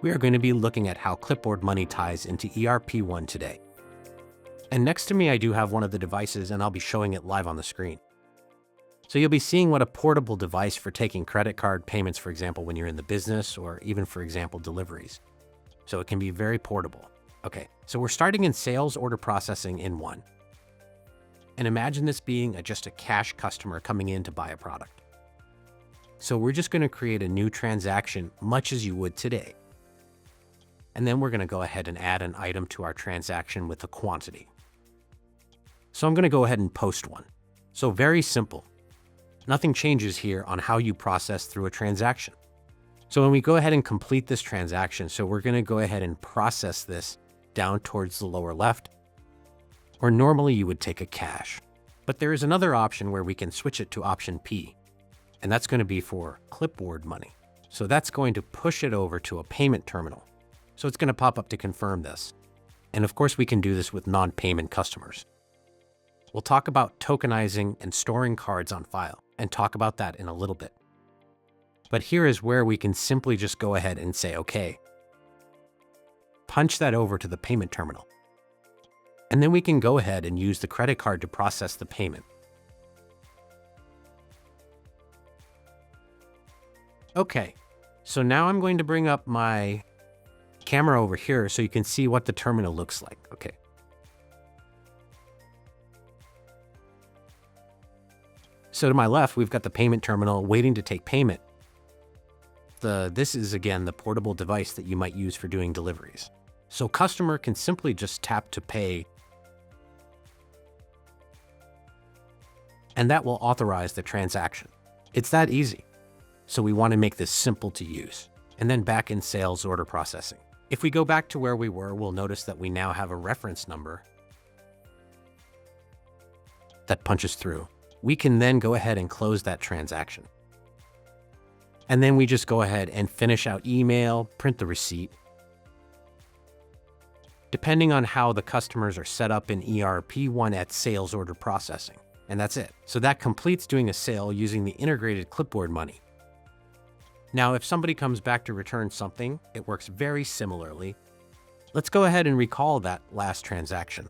We are going to be looking at how Klipboard Money ties into ERP One today. And next to me, I do have one of the devices, and I'll be showing it live on the screen. So you'll be seeing what a portable device for taking credit card payments, for example, when you're in the business, or even, for example, deliveries. So it can be very portable. Okay, so we're starting in sales order processing in One. And imagine this being just a cash customer coming in to buy a product. So we're just going to create a new transaction, much as you would today. And then we're going to go ahead and add an item to our transaction with a quantity. So I'm going to go ahead and post one. So very simple. Nothing changes here on how you process through a transaction. So when we go ahead and complete this transaction, so we're going to go ahead and process this down towards the lower left, or normally you would take a cash. But there is another option where we can switch it to option P, and that's going to be for Klipboard Money. So that's going to push it over to a payment terminal. So it's going to pop up to confirm this. And of course, we can do this with non-payment customers. We'll talk about tokenizing and storing cards on file, and talk about that in a little bit. But here is where we can simply just go ahead and say, okay, punch that over to the payment terminal. And then we can go ahead and use the credit card to process the payment. Okay, so now I'm going to bring up my camera over here so you can see what the terminal looks like. Okay. So to my left, we've got the payment terminal waiting to take payment. This is, again, the portable device that you might use for doing deliveries. So customer can simply just tap to pay, and that will authorize the transaction. It's that easy. So we want to make this simple to use. And then back in sales order processing. If we go back to where we were, we'll notice that we now have a reference number that punches through. We can then go ahead and close that transaction. And then we just go ahead and finish out email, print the receipt. Depending on how the customers are set up in ERP One at sales order processing. And that's it. So that completes doing a sale using the integrated Klipboard Money. Now, if somebody comes back to return something, it works very similarly. Let's go ahead and recall that last transaction.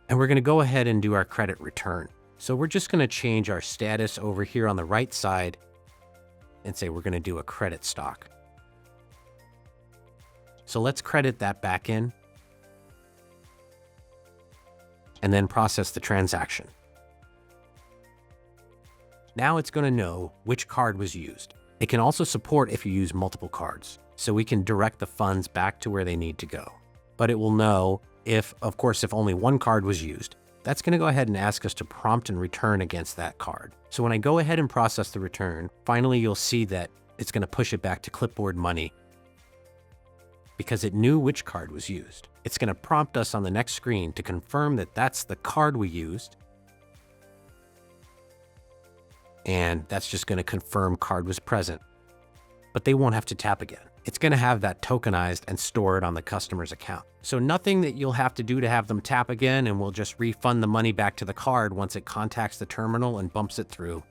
And we're going to go ahead and do our credit return. So we're just going to change our status over here on the right side and say we're going to do a credit stock. So let's credit that back in and then process the transaction. Now it's going to know which card was used. It can also support if you use multiple cards, so we can direct the funds back to where they need to go. But it will know if, of course, if only one card was used. That's going to go ahead and ask us to prompt and return against that card. So when I go ahead and process the return, finally you'll see that it's going to push it back to Klipboard Money because it knew which card was used. It's going to prompt us on the next screen to confirm that that's the card we used. And that's just going to confirm card was present. But they won't have to tap again. It's going to have that tokenized and store it on the customer's account. So nothing that you'll have to do to have them tap again, and we'll just refund the money back to the card once it contacts the terminal and bumps it through.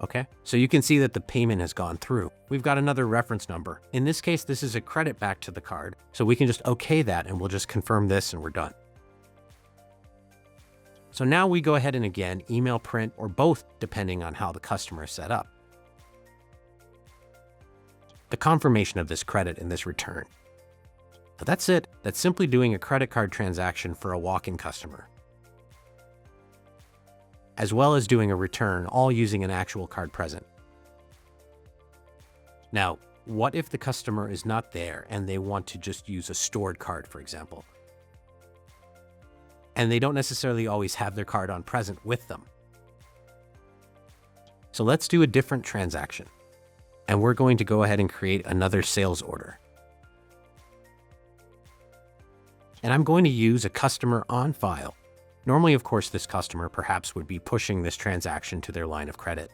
Okay, so you can see that the payment has gone through. We've got another reference number. In this case, this is a credit back to the card. So we can just okay that and we'll just confirm this and we're done. So now we go ahead and again, email, print, or both, depending on how the customer is set up. The confirmation of this credit and this return. But that's it. That's simply doing a credit card transaction for a walk-in customer, as well as doing a return, all using an actual card present. Now, what if the customer is not there and they want to just use a stored card, for example? And they don't necessarily always have their card on present with them. So let's do a different transaction. And we're going to go ahead and create another sales order. And I'm going to use a customer on file. Normally, of course, this customer perhaps would be pushing this transaction to their line of credit.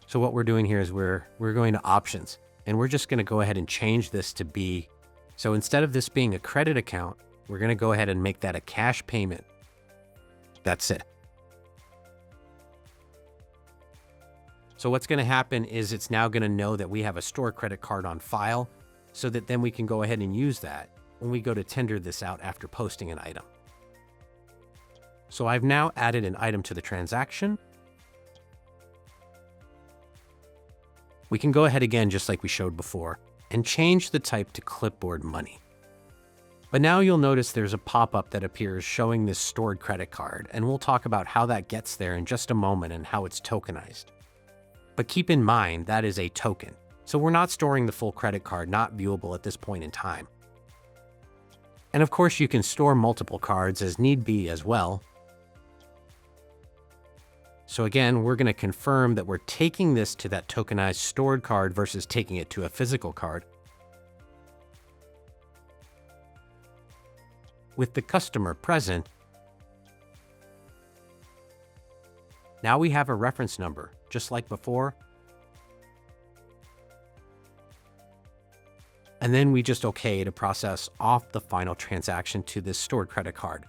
So what we're doing here is we're going to options, and we're just going to go ahead and change this to be, so instead of this being a credit account, we're going to go ahead and make that a cash payment. That's it. So what's going to happen is it's now going to know that we have a store credit card on file, so that then we can go ahead and use that when we go to tender this out after posting an item. So I've now added an item to the transaction. We can go ahead again, just like we showed before, and change the type to Klipboard Money. But now you'll notice there's a pop-up that appears showing this stored credit card, and we'll talk about how that gets there in just a moment and how it's tokenized. But keep in mind, that is a token. So we're not storing the full credit card, not viewable at this point in time. And of course, you can store multiple cards as need be as well. So again, we're going to confirm that we're taking this to that tokenized stored card versus taking it to a physical card. With the customer present, now we have a reference number, just like before. And then we just OK to process off the final transaction to this stored credit card.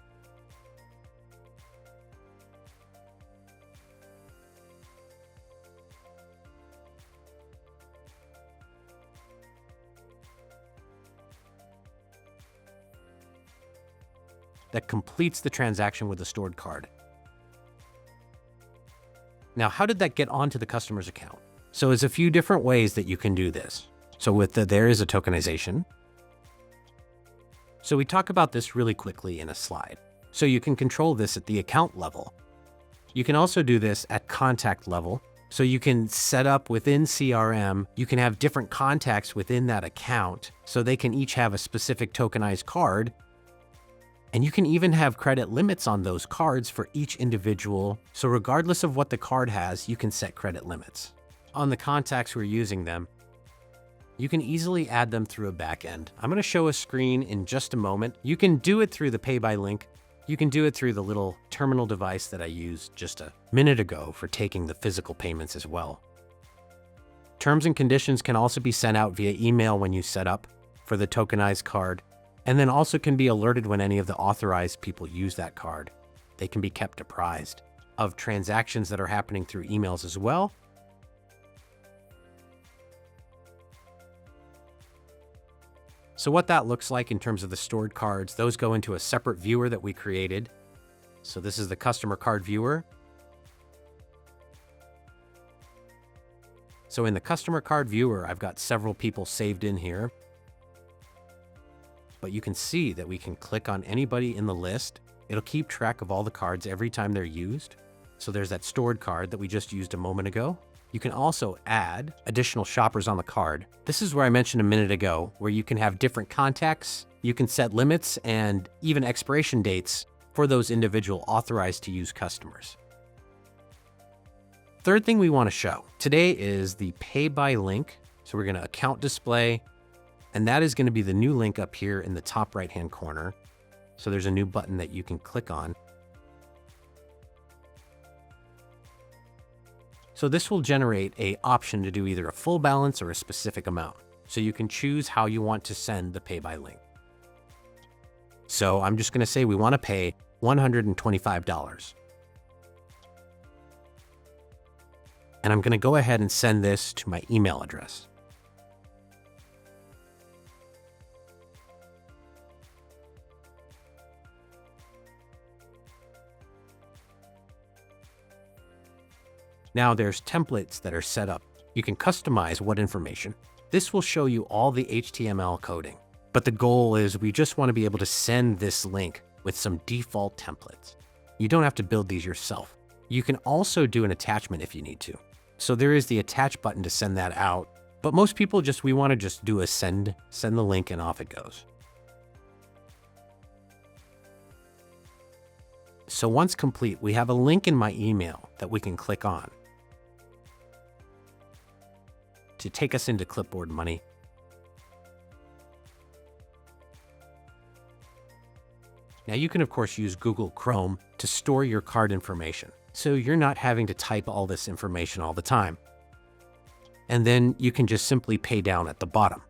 That completes the transaction with the stored card. Now, how did that get onto the customer's account? So there's a few different ways that you can do this. So there is a tokenization. So we talk about this really quickly in a slide. So you can control this at the account level. You can also do this at contact level. So you can set up within CRM, you can have different contacts within that account, so they can each have a specific tokenized card. And you can even have credit limits on those cards for each individual. So regardless of what the card has, you can set credit limits. On the contacts who are using them, you can easily add them through a backend. I'm going to show a screen in just a moment. You can do it through the pay by link. You can do it through the little terminal device that I used just a minute ago for taking the physical payments as well. Terms and conditions can also be sent out via email when you set up for the tokenized card. And then also can be alerted when any of the authorized people use that card. They can be kept apprised of transactions that are happening through emails as well. So what that looks like in terms of the stored cards, those go into a separate viewer that we created. So this is the customer card viewer. So in the customer card viewer, I've got several people saved in here. But you can see that we can click on anybody in the list. It'll keep track of all the cards every time they're used. So there's that stored card that we just used a moment ago. You can also add additional shoppers on the card. This is where I mentioned a minute ago, where you can have different contacts. You can set limits and even expiration dates for those individual authorized to use customers. Third thing we want to show today is the pay by link. So we're going to account display. And that is going to be the new link up here in the top right-hand corner. So there's a new button that you can click on. So this will generate an option to do either a full balance or a specific amount. So you can choose how you want to send the pay by link. So I'm just going to say we want to pay $125. And I'm going to go ahead and send this to my email address. Now there's templates that are set up. You can customize what information. This will show you all the HTML coding. But the goal is we just want to be able to send this link with some default templates. You don't have to build these yourself. You can also do an attachment if you need to. So there is the attach button to send that out. But most people we want to just do a send the link and off it goes. So once complete, we have a link in my email that we can click on to take us into Klipboard Money. Now you can of course use Google Chrome to store your card information, so you're not having to type all this information all the time. And then you can just simply pay down at the bottom.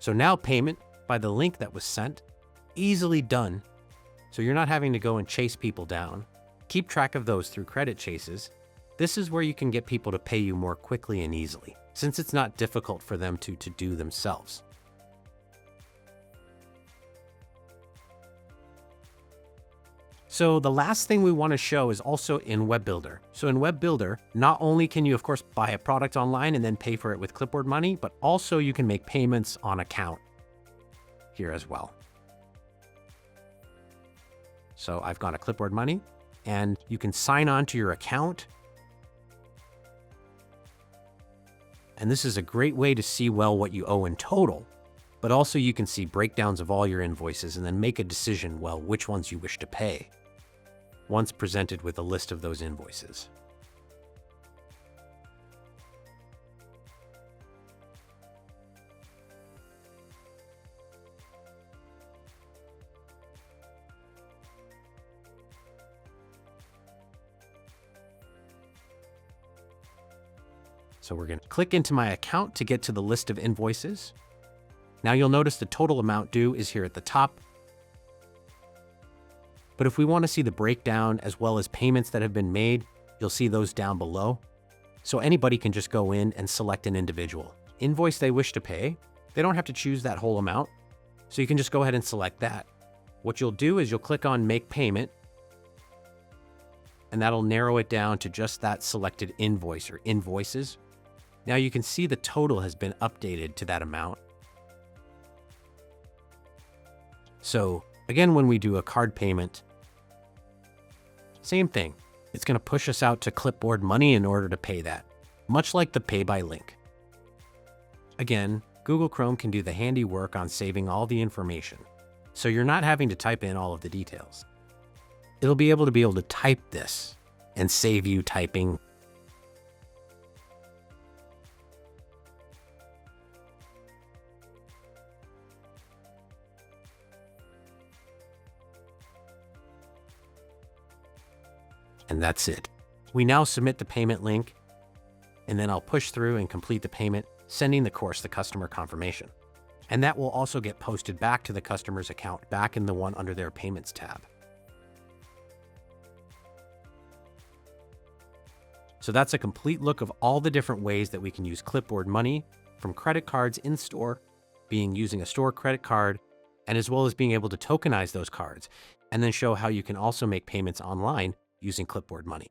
So now payment by the link that was sent, easily done. So you're not having to go and chase people down. Keep track of those through credit chases. This is where you can get people to pay you more quickly and easily, since it's not difficult for them to do themselves. So the last thing we want to show is also in Web Builder. So in Web Builder, not only can you, of course, buy a product online and then pay for it with Klipboard Money, but also you can make payments on account here as well. So I've gone to Klipboard Money, and you can sign on to your account. And this is a great way to see well what you owe in total, but also you can see breakdowns of all your invoices and then make a decision, well, which ones you wish to pay, once presented with a list of those invoices. So we're going to click into my account to get to the list of invoices. Now you'll notice the total amount due is here at the top. But if we want to see the breakdown as well as payments that have been made, you'll see those down below. So anybody can just go in and select an individual invoice they wish to pay. They don't have to choose that whole amount. So you can just go ahead and select that. What you'll do is you'll click on Make Payment, and that'll narrow it down to just that selected invoice or invoices. Now you can see the total has been updated to that amount. So again, when we do a card payment, same thing. It's going to push us out to Klipboard Money in order to pay that, much like the Pay by link. Again, Google Chrome can do the handy work on saving all the information, so you're not having to type in all of the details. It'll be able to type this and save you typing. And that's it. We now submit the payment link, and then I'll push through and complete the payment, sending the customer confirmation. And that will also get posted back to the customer's account, back in the one under their payments tab. So that's a complete look of all the different ways that we can use Klipboard Money, from credit cards in store, using a store credit card, and as well as being able to tokenize those cards, and then show how you can also make payments online using Klipboard Money.